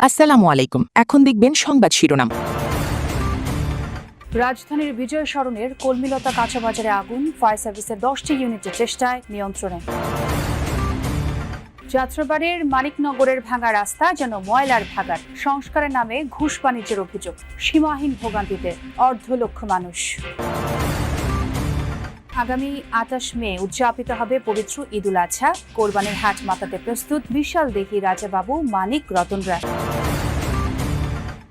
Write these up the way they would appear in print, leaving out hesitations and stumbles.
আসসালামু আলাইকুম। এখন দেখবেন সংবাদ শিরোনাম। রাজধানীর বিজয় সরণের কলমিলতা কাঁচাবাজারে আগুন, ফায়ার সার্ভিসের 10টি ইউনিটের চেষ্টায় নিয়ন্ত্রণে। যাত্রাবাড়ির মানিকনগরের ভাঙা রাস্তা যেন ময়লার ভাগাড়, সংস্কারের নামে ঘুষ বাণিজ্যের অভিযোগ, সীমাহীন ভোগান্তিতে 1.5 লক্ষ মানুষ। আগামী 28 মে উদযাপিত হবে পবিত্র ঈদুল আজহা, কোরবানির হাট মাতাতে প্রস্তুত বিশাল দেহি রাজাবাবু মানিক রতনরা।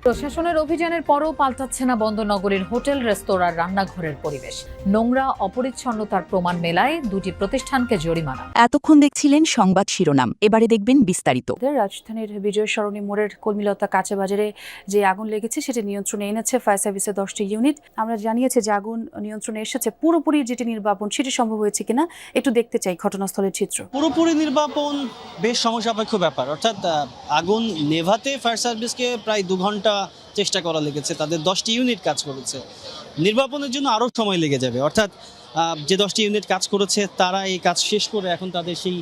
প্রশাসনের অভিযানের পরও পাল্টাচ্ছে না বন্দরনগরীর হোটেল রেস্তোরাঁর রান্নাঘরের পরিবেশ। নোংরা অপরিচ্ছন্নতার প্রমাণ মেলায় দুটি প্রতিষ্ঠানকে জরিমানা। এতক্ষণ দেখছিলেন সংবাদ শিরোনাম, এবারে দেখবেন বিস্তারিত। রাজধানীর বিজয় সরণী মোড়ের কলমিলতা কাঁচাবাজারে যে আগুন লেগেছে সেটি নিয়ন্ত্রণে এনেছে ফায়ার সার্ভিসের 10টি ইউনিট। আমরা জানিয়েছি যে আগুন নিয়ন্ত্রণে এসেছে, পুরোপুরি যেটি নির্বাপন সেটি সম্ভব হয়েছে কিনা একটু দেখতে চাই ঘটনাস্থলের চিত্র। পুরোপুরি নির্বাপন বেশ সমস্যাপেক্ষ ব্যাপার, অর্থাৎ আগুন নেভাতে ফায়ার সার্ভিসকে প্রায় 2 ঘন্টা চেষ্টা করা লেগেছে, তাদের 10টি ইউনিট কাজ করেছে। নির্বাপনের জন্য আরও সময় লেগে যাবে, অর্থাৎ যে 10টি ইউনিট কাজ করেছে তারা এই কাজ শেষ করে এখন তাদের সেই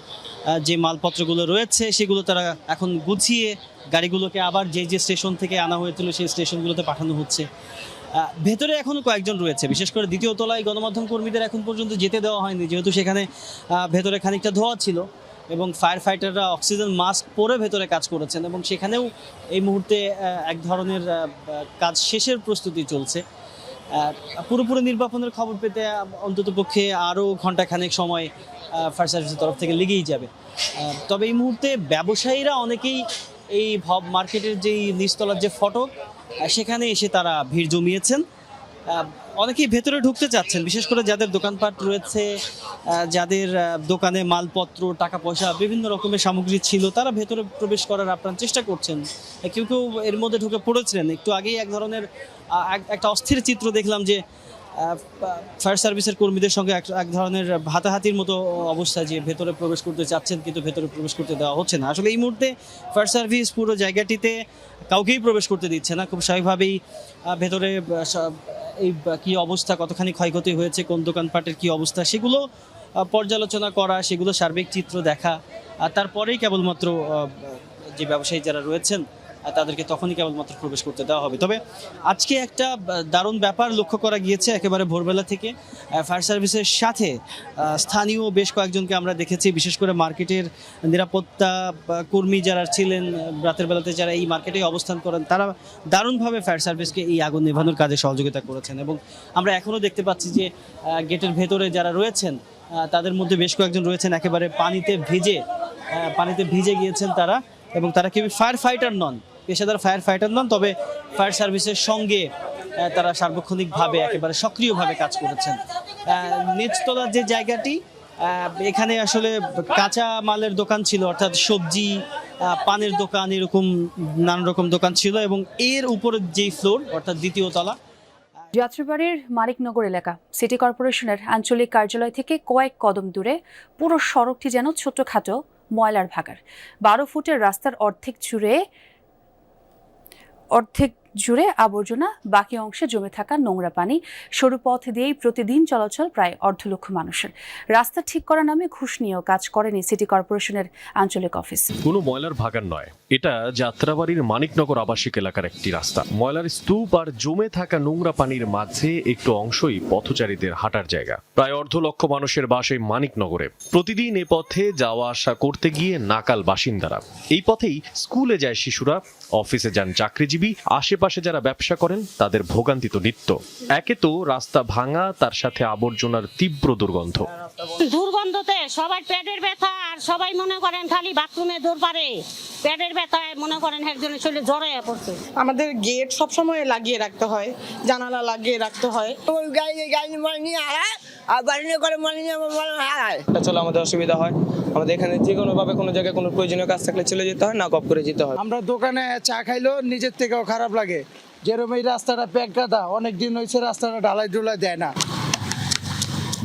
যে মালপত্রগুলো রয়েছে সেগুলো তারা এখন গুছিয়ে গাড়িগুলোকে আবার যে স্টেশন থেকে আনা হয়েছিল সেই স্টেশনগুলোতে পাঠানো হচ্ছে। ভেতরে এখনও কয়েকজন রয়েছে, বিশেষ করে দ্বিতীয় তলায় গণমাধ্যম কর্মীদের এখন পর্যন্ত যেতে দেওয়া হয়নি, যেহেতু সেখানে ভেতরে খানিকটা ধোঁয়া ছিল এবং ফায়ার ফাইটাররা অক্সিজেন মাস্ক পরে ভেতরে কাজ করেছেন এবং সেখানেও এই মুহূর্তে এক ধরনের কাজ শেষের প্রস্তুতি চলছে। পুরোপুরি নির্বাপনের খবর পেতে অন্ততপক্ষে আরও ঘণ্টাখানেক সময় ফায়ার সার্ভিসের তরফ থেকে লেগেই যাবে। তবে এই মুহূর্তে ব্যবসায়ীরা অনেকেই এই মার্কেটের যেই নিচতলার যে ফটক সেখানে এসে তারা ভিড় জমিয়েছেন। অনেকেই ভেতরে ঢুকতে চাচ্ছেন, বিশেষ করে যাদের দোকানপাট রয়েছে, যাদের দোকানে মালপত্র, টাকা পয়সা, বিভিন্ন রকমের সামগ্রী ছিল, তারা ভেতরে প্রবেশ করার আপ্রাণ চেষ্টা করছেন। কেউ কেউ এর মধ্যে ঢুকে পড়েছিলেন। একটু আগেই এক ধরনের একটা অস্থির চিত্র দেখলাম যে ফায়ার সার্ভিসের কর্মীদের সঙ্গে এক ধরনের হাতাহাতির মতো অবস্থা, যে ভেতরে প্রবেশ করতে চাচ্ছেন কিন্তু ভেতরে প্রবেশ করতে দেওয়া হচ্ছে না। আসলে এই মুহূর্তে ফায়ার সার্ভিস পুরো জায়গাটিতে কাউকেই প্রবেশ করতে দিচ্ছে না। খুব স্বাভাবিকভাবেই ভেতরে এই কী অবস্থা, কতখানি ক্ষয়ক্ষতি হয়েছে, কোন দোকানপাটের কী অবস্থা সেগুলো পর্যালোচনা করা, সেগুলো সার্বিক চিত্র দেখা, আর তারপরেই কেবলমাত্র যে ব্যবসায়ী যারা রয়েছেন তাদেরকে তখনই কেবলমাত্র প্রবেশ করতে দেওয়া হবে। তবে আজকে একটা দারুণ ব্যাপার লক্ষ্য করা গিয়েছে। একেবারে ভোরবেলা থেকে ফায়ার সার্ভিসের সাথে স্থানীয় বেশ কয়েকজনকে আমরা দেখেছি, বিশেষ করে মার্কেটের নিরাপত্তা কর্মী যারা ছিলেন, রাতের বেলাতে যারা এই মার্কেটে অবস্থান করেন, তারা দারুণভাবে ফায়ার সার্ভিসকে এই আগুন নেভানোর কাজে সহযোগিতা করেছেন। এবং আমরা এখনও দেখতে পাচ্ছি যে গেটের ভেতরে যারা রয়েছেন তাদের মধ্যে বেশ কয়েকজন রয়েছেন একেবারে পানিতে ভিজে গিয়েছেন তারা, এবং তারা কেউ ফায়ার ফাইটার নন, পেশাদার ফায়ার ফাইটার নন, তবে ফায়ার সার্ভিসের সঙ্গে তারা সার্বক্ষণিকভাবে একেবারে সক্রিয়ভাবে কাজ করেছেন। নিচতলার যে জায়গাটি, এখানে আসলে কাঁচা মালের দোকান ছিল, অর্থাৎ সবজি, পানের দোকান, এরকম নানান রকম দোকান ছিল, এবং এর উপরের যেই ফ্লোর অর্থাৎ দ্বিতীয় তলা। যাত্রাবাড়ির মানিকনগর এলাকা, সিটি কর্পোরেশনের আঞ্চলিক কার্যালয় থেকে কয়েক কদম দূরে পুরো সড়কটি যেন ছোটখাটো ময়লার ভাগাড়। 12 ফুটের রাস্তার অর্ধেক জুড়ে আবর্জনা, বাকি অংশে জমে থাকা নোংরা পানি, সরু পথ দিয়েই প্রতিদিন চলাচল প্রায় 1.5 লক্ষ মানুষের। রাস্তা ঠিক করার নামে ঘুষ নিয়েও কাজ করেনি সিটি কর্পোরেশনের আঞ্চলিক অফিস। কোনো ময়লার ভাগাড় নয়, এটা যাত্রাবাড়ির মানিকনগর আবাসিক এলাকার একটি রাস্তা। ময়লার স্তূপ আর জমে থাকা নোংরা পানির মাঝে একটু অংশই পথচারীদের হাঁটার জায়গা। প্রায় 1.5 লক্ষ মানুষের বাস এই মানিকনগরে। প্রতিদিন এ পথে যাওয়া আসা করতে গিয়ে নাকাল বাসিন্দারা। এই পথেই স্কুলে যায় শিশুরা, অফিসে যান চাকরিজীবী, আশেপাশে যারা ব্যবসা করেন তাদের ভোগান্তি তো নিত্য। একে তো রাস্তা ভাঙা, তার সাথে আবর্জনার তীব্র দুর্গন্ধতে সবাই পেটের ব্যথা, আর সবাই মনে করেন খালি বাথরুমে দৌড় পারে, পেটের ব্যথায় মনে করেন একজনের শরীরে জ্বর হয়ে পড়ছে। আমাদের গেট সবসময় লাগিয়ে রাখতে হয়, জানালা লাগিয়ে রাখতে হয়। চলে আমাদের অসুবিধা হয়, আমাদের এখানে যে কোনো ভাবে কোনো জায়গায় কোনো প্রয়োজনীয় কাজ থাকলে চলে যেতে হয়, না কপ করে যেতে হয়। আমরা দোকানে চা খাইলেও নিজের থেকেও খারাপ লাগে, যেরকম এই রাস্তাটা প্যাক গাদা, অনেকদিন হয়েছে রাস্তাটা ঢালাই দেয় না।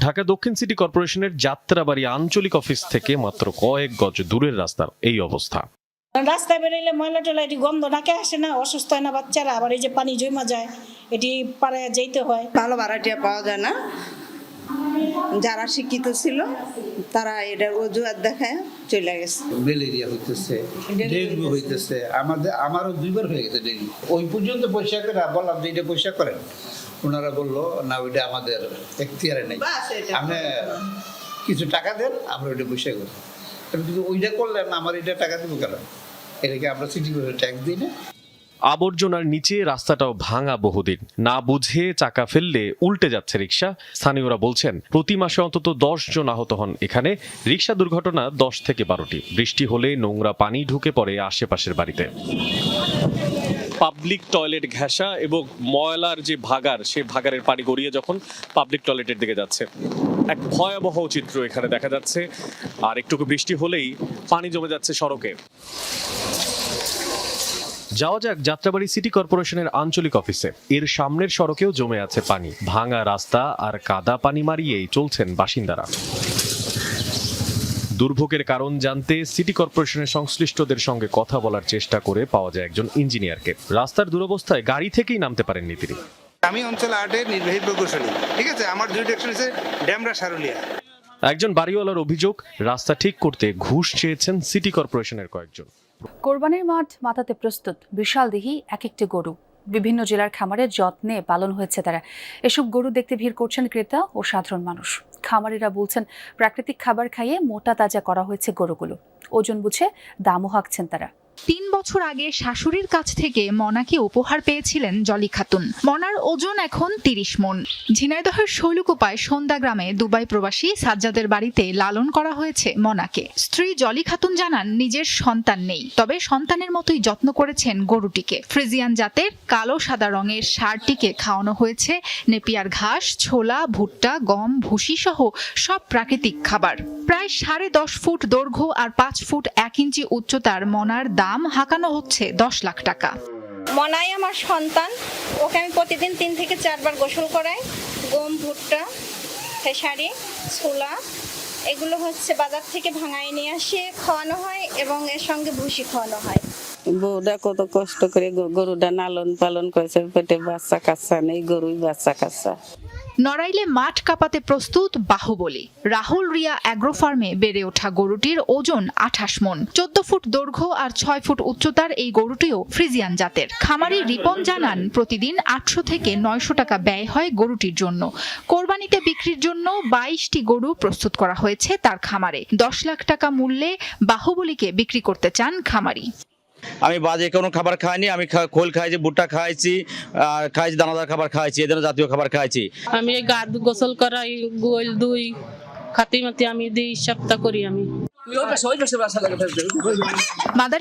ঢাকা দক্ষিণ সিটি কর্পোরেশনের যাত্রাবাড়ি আঞ্চলিক অফিস থেকে মাত্র কয়েক গজ দূরের রাস্তার এই অবস্থা। রাস্তায় বেরোলে ময়লা টলা এটি গন্ধ নাকে আসে না, অসুস্থ হয় না বাচ্চারা, আবার এই যে পানি জমা যায় এটি পাড়ায় যেতে হয়। ভালো ভাড়াটিয়া পাওয়া যায় না, যারা শিক্ষিত ছিল তারা এটার অজুহাত দেখায় চলে গেছে। ম্যালেরিয়া হইতেছে, ডেঙ্গু হইতেছে, আমারও 2বার হয়ে গেছে ডেঙ্গু। ওই পর্যন্ত পয়সা করে বললাম যে এটা পয়সা করেন, ওনারা বললো না ওইটা আমাদের এখতিয়ারে নেই, আপনি কিছু টাকা দেন আমরা ওইটা পয়সা করি। কিন্তু ওইটা করলেন আমার এটা টাকা দেবো কেন? এটাকে আমরা সিটি ট্যাক্স দিই না। আবর্জনার নিচে রাস্তাটাও ভাঙা বহুদিন, না বুঝে চাকা ফেললে উল্টে যাচ্ছে রিকশা। স্থানীয়রা বলছেন প্রতি মাসে অন্তত 10 জন আহত হন এখানে। রিকশা দুর্ঘটনা 10 থেকে 12টি। বৃষ্টি হলে নোংরা পানি ঢুকে পড়ে আশেপাশের বাড়িতে। পাবলিক টয়লেট ঘেঁষা এবং ময়লার যে ভাগার, সেই ভাগারের পানি গড়িয়ে যখন পাবলিক টয়লেটের দিকে যাচ্ছে, এক ভয়াবহ চিত্র এখানে দেখা যাচ্ছে। আর একটুকু বৃষ্টি হলেই পানি জমে যাচ্ছে সড়কে। যাওয়া যাক যাত্রাবাড়ি সিটি কর্পোরেশনের আঞ্চলিক অফিসে। এর সামনের সড়কেও জমে আছে পানি। ভাঙা রাস্তা আর কাদা পানি মারিয়েই চলছেন বাসিন্দারা। দুর্ভোগের কারণ জানতে সিটি কর্পোরেশনের সংশ্লিষ্টদের সঙ্গে কথা বলার চেষ্টা করে পাওয়া যায় একজন ইঞ্জিনিয়ারকে। রাস্তার দুরবস্থায় গাড়ি থেকেই নামতে পারেননি তিনি। আমি অঞ্চল 8-এর নির্বাহী প্রকৌশলী, ঠিক আছে, আমার জুরিডিকশন হচ্ছে ড্যামরা সারুলিয়া। একজন বাড়িওয়ালার অভিযোগ, রাস্তা ঠিক করতে ঘুষ চেয়েছেন সিটি কর্পোরেশনের কয়েকজন। কোরবানির মাঠ মাতাতে প্রস্তুত বিশাল দেহি এক একটি গরু। বিভিন্ন জেলার খামারে যত্নে পালন হয়েছে তারা। এসব গরু দেখতে ভিড় করছেন ক্রেতা ও সাধারণ মানুষ। খামারিরা বলছেন প্রাকৃতিক খাবার খাইয়ে মোটা তাজা করা হয়েছে গরুগুলো। ওজন বুঝে দামও হাঁকছেন তারা। 3 বছর আগে শাশুড়ির কাছ থেকে মনাকে উপহার পেয়েছিলেন জলি খাতুন। মনার ওজন এখন 30 মণ। ঝিনাইদহের শৈলকুপায় সন্ধ্যা গ্রামে দুবাই প্রবাসী সাজ্জাদের বাড়িতে লালন করা হয়েছে মনাকে। স্ত্রী জলি খাতুন জানান নিজের সন্তান নেই, তবে সন্তানের মতোই যত্ন করেছেন গরুটিকে। ফ্রিজিয়ান জাতের কালো সাদা রঙের ষাঁড়টিকে খাওয়ানো হয়েছে নেপিয়ার ঘাস, ছোলা, ভুট্টা, গম, ভুসি সহ সব প্রাকৃতিক খাবার। প্রায় 10.5 ফুট দৈর্ঘ্য আর 5 ফুট 1 ইঞ্চি উচ্চতার মনার দাম হাঁকানো হচ্ছে 10 লাখ টাকা। মনাই আমার সন্তান, ওকে আমি প্রতিদিন 3 থেকে 4 বার গোসল করাই। গম, ভুট্টা, খেসারি, ছোলা এগুলো হচ্ছে বাজার থেকে ভাঙায় নিয়ে আসে খাওয়ানো হয় এবং এর সঙ্গে ভুসি খাওয়ানো হয়। বউটা কত কষ্ট করে গরুটা লালন পালন করেছে, পেটে বাচ্চা কাচ্চা নেই, গরুই বাচ্চা কাচ্চা। নড়াইলে মাঠ কাঁপাতে প্রস্তুত বাহুবলী। রাহুল রিয়া অ্যাগ্রো ফার্মে বেড়ে ওঠা গরুটির ওজন 28 মণ। 14 ফুট দৈর্ঘ্য আর 6 ফুট উচ্চতার এই গরুটিও ফ্রিজিয়ান জাতের। খামারি রিপন জানান প্রতিদিন 800 থেকে 900 টাকা ব্যয় হয় গরুটির জন্য। কোরবানিতে বিক্রির জন্য 22টি গরু প্রস্তুত করা হয়েছে তার খামারে। 10 লাখ টাকা মূল্যে বাহুবলীকে বিক্রি করতে চান খামারি। আমি বাজে কোনো খাবার খাইনি, আমি খোল খাইছি, ভুট্টা খাইছি, আর খাইছি দানাদার খাবার খাইছি, এদের জাতীয় খাবার খাইছি। আমি গা গোসল করাই, গোল দুই খাতি মাতি আমি দিই, সপ্তাহ করি আমি।